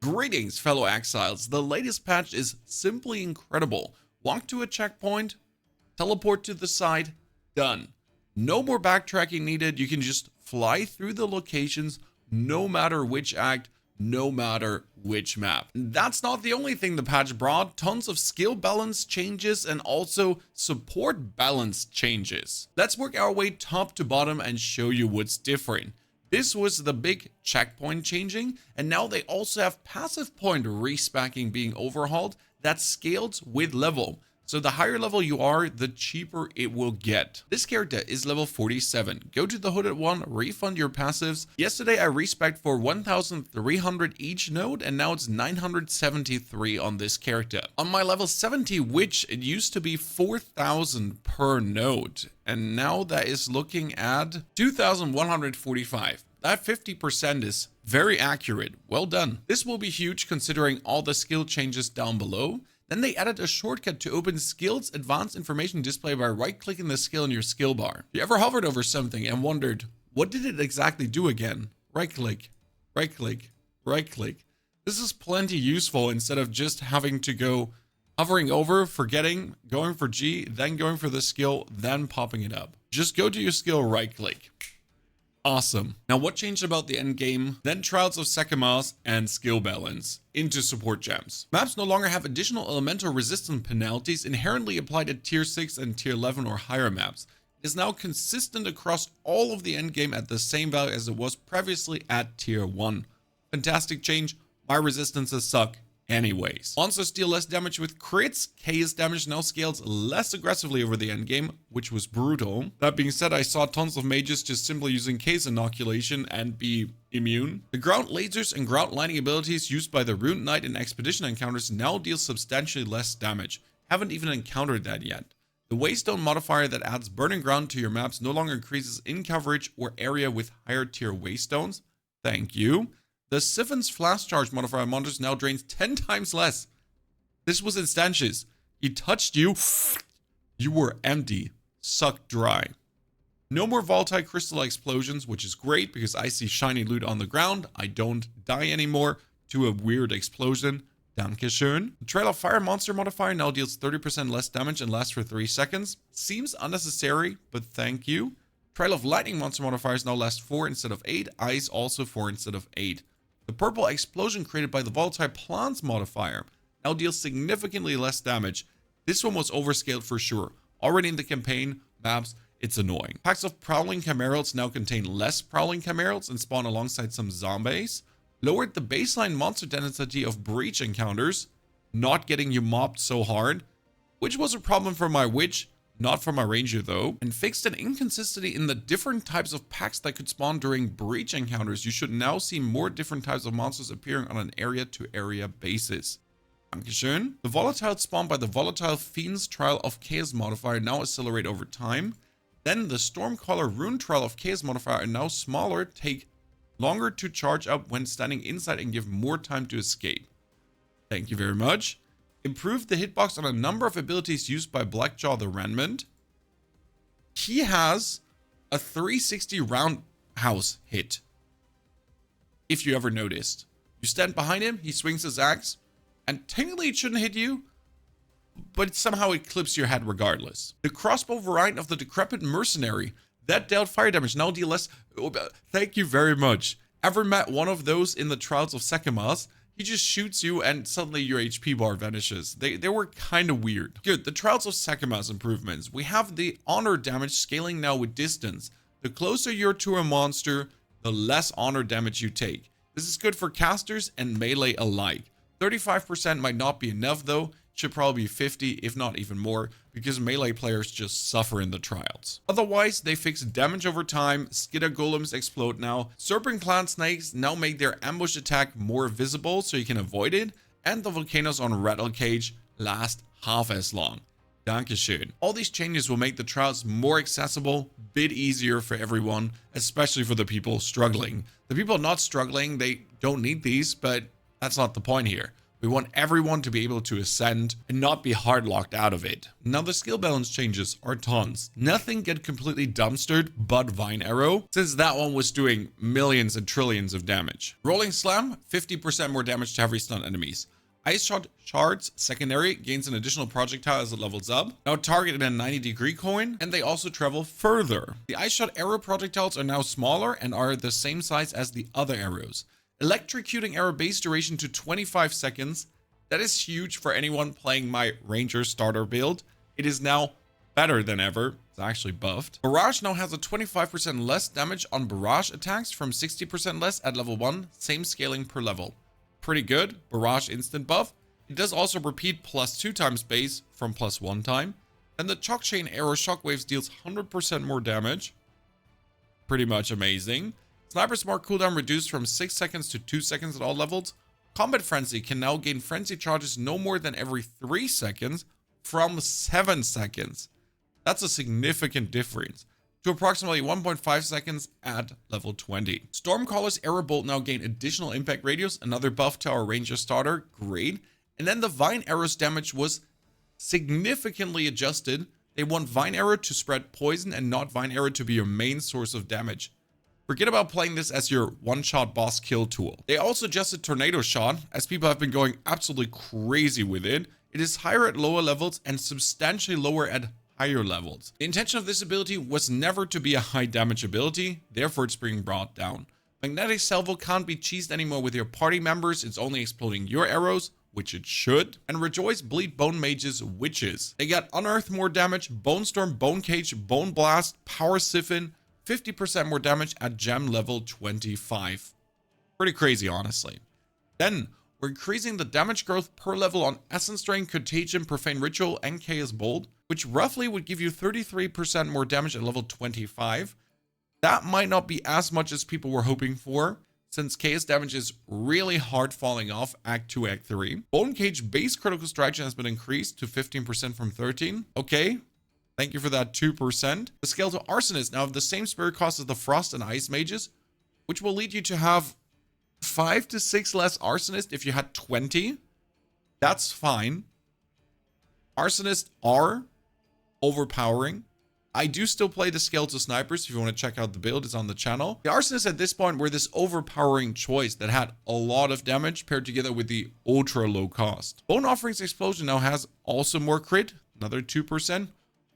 Greetings, fellow exiles. The latest patch is simply incredible. Walk to a checkpoint, teleport to the side, done. No more backtracking needed. You can just fly through the locations no matter which act, no matter which map. That's not the only thing the patch brought. Tons of skill balance changes and also support balance changes. Let's work our way top to bottom and show you what's different. This was the big checkpoint changing, and now they also have passive point respecking being overhauled that scales with level. So the higher level you are, the cheaper it will get. This character is level 47. Go to the hooded one, refund your passives. Yesterday I respect for 1,300 each node, and now it's 973 on this character. On my level 70 witch, it used to be 4,000 per node, and now that is looking at 2,145. That 50% is very accurate. Well done. This will be huge considering all the skill changes down below. Then they added a shortcut to open skills advanced information display by right-clicking the skill in your skill bar. You ever hovered over something and wondered, what did it exactly do again? Right-click, right-click, right-click. This is plenty useful instead of just having to go hovering over, forgetting, going for G, then going for the skill, then popping it up. Just go to your skill, right-click. Awesome. Now what changed about the end game? Then Trials of Sekimas and skill balance into support gems. Maps no longer have additional elemental resistance penalties inherently applied at tier 6 and tier 11 or higher maps. It is now consistent across all of the end game at the same value as it was previously at tier 1. Fantastic change. My resistances suck anyways. Monsters deal less damage with crits. Chaos damage now scales less aggressively over the endgame, which was brutal. That being said, I saw tons of mages just simply using chaos inoculation and be immune. The ground lasers and ground lining abilities used by the Rune Knight in expedition encounters now deal substantially less damage. Haven't even encountered that yet. The Waystone modifier that adds burning ground to your maps no longer increases in coverage or area with higher tier Waystones. Thank you. The Siphon's flash charge modifier monsters now drains 10 times less. This was instantious. He touched you, you were empty, sucked dry. No more volatile crystal explosions, which is great because I see shiny loot on the ground. I don't die anymore to a weird explosion. Dankeschön. The Trail of Fire monster modifier now deals 30% less damage and lasts for 3 seconds. Seems unnecessary, but thank you. Trail of Lightning monster modifiers now last 4 instead of 8. Ice also 4 instead of 8. The purple explosion created by the volatile plants modifier now deals significantly less damage. This one was overscaled for sure. Already in the campaign maps, it's annoying. Packs of prowling chimerals now contain less prowling chimerals and spawn alongside some zombies. Lowered the baseline monster density of breach encounters, not getting you mobbed so hard, which was a problem for my witch, not for my ranger though, and fixed an inconsistency in the different types of packs that could spawn during breach encounters. You should now see more different types of monsters appearing on an area to area basis. Dankeschön. The volatile spawned by the volatile fiend's trial of chaos modifier now accelerate over time. Then the Stormcaller rune trial of chaos modifier are now smaller, take longer to charge up when standing inside and give more time to escape. Thank you very much. Improved the hitbox on a number of abilities used by Blackjaw the Remnant. He has a 360 roundhouse hit. If you ever noticed. You stand behind him, he swings his axe, and technically it shouldn't hit you, but somehow it clips your head regardless. The crossbow variant of the Decrepit Mercenary that dealt fire damage now deal less. Thank you very much. Ever met one of those in the Trials of Sekimas? He just shoots you and suddenly your HP bar vanishes. They were kind of weird. Good, the Trials of Sekimas improvements. We have the honor damage scaling now with distance. The closer you're to a monster, the less honor damage you take. This is good for casters and melee alike. 35% might not be enough though. Should probably be 50, if not even more, because melee players just suffer in the trials. Otherwise, they fix damage over time. Skidda golems explode now. Serpent clan snakes now make their ambush attack more visible so you can avoid it. And the volcanoes on Rattle Cage last half as long. Dankeschön. All these changes will make the trials more accessible, bit easier for everyone, especially for the people struggling. The people not struggling, they don't need these, but that's not the point here. We want everyone to be able to ascend and not be hard locked out of it. Now the skill balance changes are tons. Nothing get completely dumpstered but Vine Arrow, since that one was doing millions and trillions of damage. Rolling Slam, 50% more damage to heavy stun enemies. Ice Shot Shards secondary gains an additional projectile as it levels up. Now targeted at a 90-degree coin, and they also travel further. The Ice Shot arrow projectiles are now smaller and are the same size as the other arrows. Electrocuting arrow base duration to 25 seconds. That is huge for anyone playing my Ranger starter build. It is now better than ever. It's actually buffed. Barrage now has a 25% less damage on barrage attacks from 60% less at level 1. Same scaling per level. Pretty good. Barrage instant buff. It does also repeat +2 times base from +1 time. And the Chalk Chain arrow shockwaves deals 100% more damage. Pretty much amazing. Sniper Smart cooldown reduced from 6 seconds to 2 seconds at all levels. Combat Frenzy can now gain frenzy charges no more than every 3 seconds from 7 seconds. That's a significant difference to approximately 1.5 seconds at level 20. Stormcaller's Arrow Bolt now gain additional impact radius, another buff to our Ranger starter, great. And then the Vine Arrow's damage was significantly adjusted. They want Vine Arrow to spread poison and not Vine Arrow to be your main source of damage. Forget about playing this as your one-shot boss kill tool. They also adjusted Tornado Shot, as people have been going absolutely crazy with it. It is higher at lower levels and substantially lower at higher levels. The intention of this ability was never to be a high damage ability, therefore it's being brought down. Magnetic Salvo can't be cheesed anymore with your party members, it's only exploding your arrows, which it should. And Rejoice Bleed Bone Mage's Witches. They got Unearth more damage, Bone Storm, Bone Cage, Bone Blast, Power Siphon, 50% more damage at gem level 25. Pretty crazy, honestly. Then, we're increasing the damage growth per level on Essence Drain, Contagion, Profane Ritual, and Chaos Bolt, which roughly would give you 33% more damage at level 25. That might not be as much as people were hoping for, since Chaos damage is really hard falling off Act 2, Act 3. Bone Cage base critical strike has been increased to 15% from 13. Okay. Thank you for that 2%. The Skeletal Arsonists now have the same spirit cost as the Frost and Ice Mages, which will lead you to have 5 to 6 less Arsonists if you had 20. That's fine. Arsonists are overpowering. I do still play the Skeletal Snipers. If you want to check out the build, it's on the channel. The Arsonists at this point were this overpowering choice that had a lot of damage paired together with the ultra low cost. Bone Offerings Explosion now has also more crit, another 2%.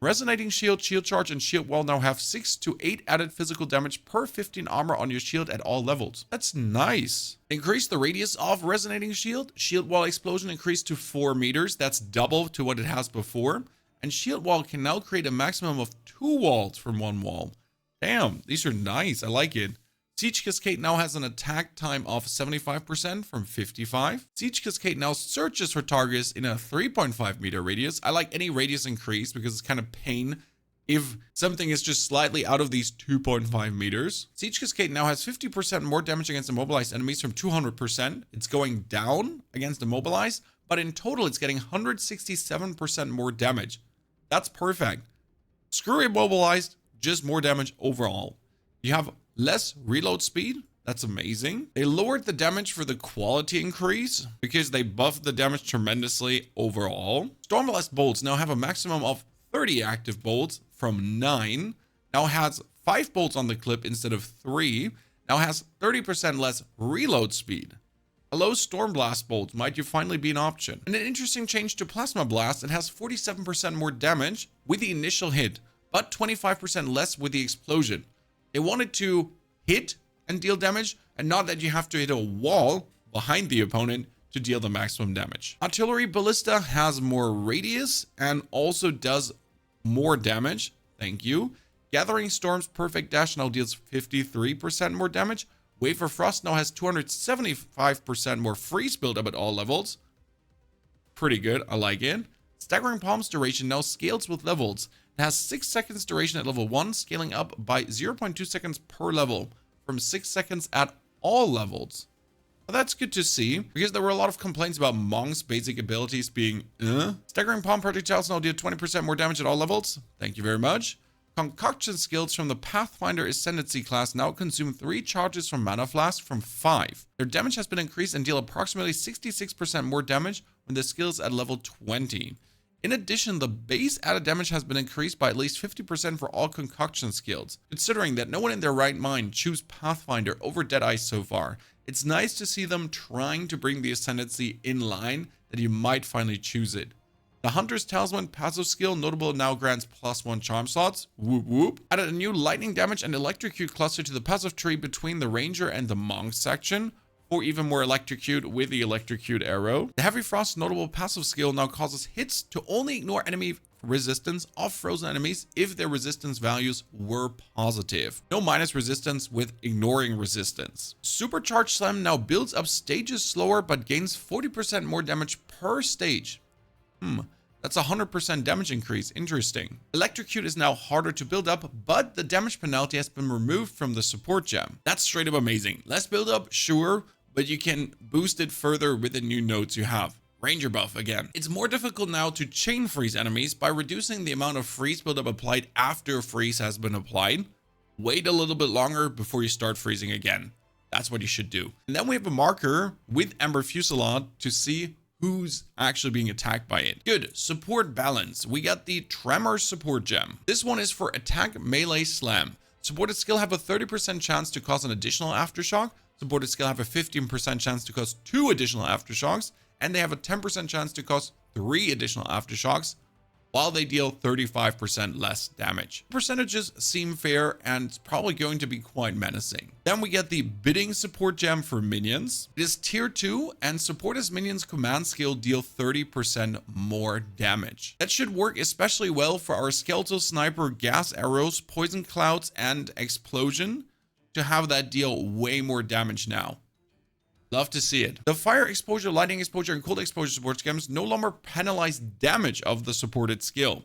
Resonating Shield, Shield Charge, and Shield Wall now have 6 to 8 added physical damage per 15 armor on your shield at all levels. That's nice. Increase the radius of Resonating Shield. Shield Wall Explosion increased to 4 meters. That's double to what it has before. And Shield Wall can now create a maximum of 2 walls from one wall. Damn, these are nice. I like it. Siege Cascade now has an attack time of 75% from 55. Siege Cascade now searches for targets in a 3.5 meter radius. I like any radius increase because it's kind of pain if something is just slightly out of these 2.5 meters. Siege Cascade now has 50% more damage against immobilized enemies from 200%. It's going down against immobilized, but in total it's getting 167% more damage. That's perfect. Screw immobilized, just more damage overall. You have less reload speed. That's amazing. They lowered the damage for the quality increase because they buffed the damage tremendously overall. Stormblast bolts now have a maximum of 30 active bolts from 9. Now has 5 bolts on the clip instead of 3. Now has 30% less reload speed. Hello, Stormblast bolts, might you finally be an option? And an interesting change to Plasma Blast, it has 47% more damage with the initial hit, but 25% less with the explosion. They wanted to hit and deal damage, and not that you have to hit a wall behind the opponent to deal the maximum damage. Artillery Ballista has more radius and also does more damage. Thank you. Gathering Storm's Perfect Dash now deals 53% more damage. Wave of Frost now has 275% more freeze buildup at all levels. Pretty good. I like it. Staggering Palm's duration now scales with levels. It has 6 seconds duration at level 1, scaling up by 0.2 seconds per level from 6 seconds at all levels. Well, that's good to see, because there were a lot of complaints about Monk's basic abilities being Staggering Palm projectiles now deal 20% more damage at all levels. Thank you very much. Concoction skills from the Pathfinder Ascendancy class now consume 3 charges from Mana Flask from 5. Their damage has been increased and deal approximately 66% more damage when the skill is at level 20. In addition, the base added damage has been increased by at least 50% for all concoction skills. Considering that no one in their right mind chose Pathfinder over Deadeye so far, it's nice to see them trying to bring the Ascendancy in line that you might finally choose it. The Hunter's Talisman passive skill notable now grants +1 charm slots. Whoop whoop. Added a new lightning damage and electrocute cluster to the passive tree between the ranger and the monk section, for even more electrocute with the electrocute arrow. The Heavy Frost notable passive skill now causes hits to only ignore enemy resistance of frozen enemies if their resistance values were positive. No minus resistance with ignoring resistance. Supercharged Slam now builds up stages slower but gains 40% more damage per stage. That's a 100% damage increase. Interesting. Electrocute is now harder to build up, but the damage penalty has been removed from the support gem. That's straight up amazing. Less build up, sure, but you can boost it further with the new nodes you have. Ranger buff again. It's more difficult now to chain freeze enemies by reducing the amount of freeze buildup applied after freeze has been applied. Wait a little bit longer before you start freezing again. That's what you should do. And then we have a marker with Ember Fusillade to see who's actually being attacked by it. Good. Support balance. We got the Tremor support gem. This one is for attack, melee, slam. Supported skill have a 30% chance to cause an additional aftershock. Supported skill have a 15% chance to cause 2 additional aftershocks. And they have a 10% chance to cause 3 additional aftershocks, while they deal 35% less damage. Percentages seem fair and probably going to be quite menacing. Then we get the Bidding support gem for minions. It is tier 2 and support as minions command skill deal 30% more damage. That should work especially well for our skeletal sniper, gas arrows, poison clouds, and explosion to have that deal way more damage now. Love to see it. The fire exposure, lightning exposure, and cold exposure support gems no longer penalize damage of the supported skill.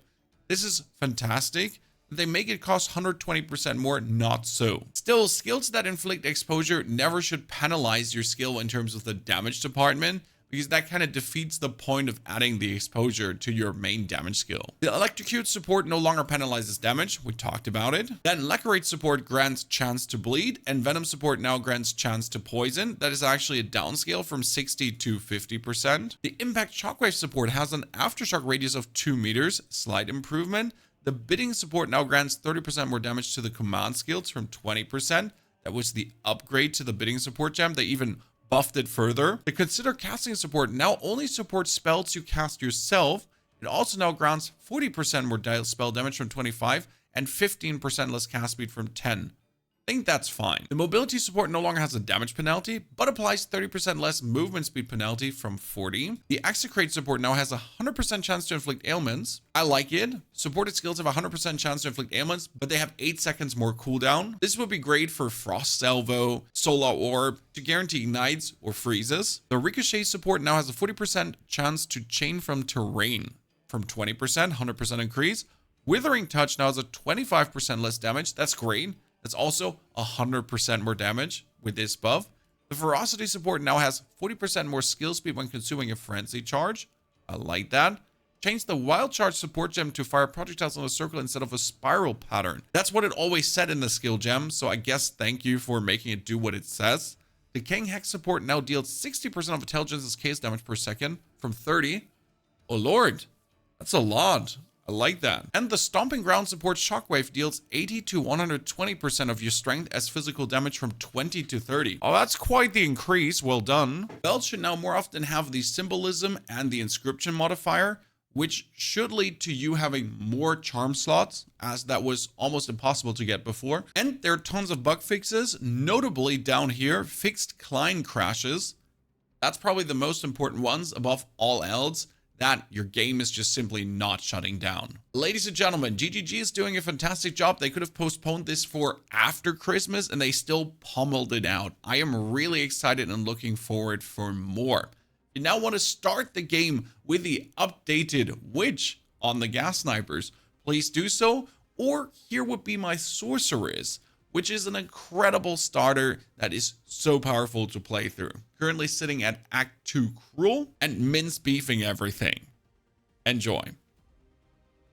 This is fantastic. They make it cost 120% more, not so. Still, skills that inflict exposure never should penalize your skill in terms of the damage department, because that kind of defeats the point of adding the exposure to your main damage skill. The electrocute support no longer penalizes damage. We talked about it. Then Lacerate support grants chance to bleed, and Venom support now grants chance to poison. That is actually a downscale from 60 to 50%. The Impact Shockwave support has an aftershock radius of 2 meters, slight improvement. The Bidding support now grants 30% more damage to the command skills from 20%. That was the upgrade to the Bidding support gem. They even buffed it further. The Consider Casting support now only supports spells you cast yourself. It also now grants 40% more spell damage from 25 and 15% less cast speed from 10. I think that's fine. The Mobility support no longer has a damage penalty, but applies 30% less movement speed penalty from 40. The Execrate support now has a 100% chance to inflict ailments. I like it. Supported skills have a 100% chance to inflict ailments, but they have 8 seconds more cooldown. This would be great for Frost Salvo, Solar Orb, to guarantee ignites or freezes. The Ricochet support now has a 40% chance to chain from terrain from 20%, 100% increase. Withering Touch now has a 25% less damage. That's great. That's also 100% more damage with this buff. The Ferocity support now has 40% more skill speed when consuming a Frenzy Charge. I like that. Change the Wild Charge support gem to fire projectiles in a circle instead of a spiral pattern. That's what it always said in the skill gem, so I guess thank you for making it do what it says. The King Hex support now deals 60% of intelligence's case damage per second from 30. Oh lord, that's a lot. I like that. And the Stomping Ground support Shockwave deals 80 to 120% of your strength as physical damage from 20 to 30. Oh, that's quite the increase. Well done. Belts should now more often have the Symbolism and the Inscription modifier, which should lead to you having more charm slots, as that was almost impossible to get before. And there are tons of bug fixes, notably down here, fixed client crashes. That's probably the most important ones above all else, that your game is just simply not shutting down. Ladies and gentlemen, GGG is doing a fantastic job. They could have postponed this for after Christmas and they still pummeled it out. I am really excited and looking forward for more. You now want to start the game with the updated Witch on the Gas Snipers. Please do so, or here would be my Sorceress, which is an incredible starter that is so powerful to play through. Currently sitting at Act 2 Cruel and mince beefing everything. Enjoy.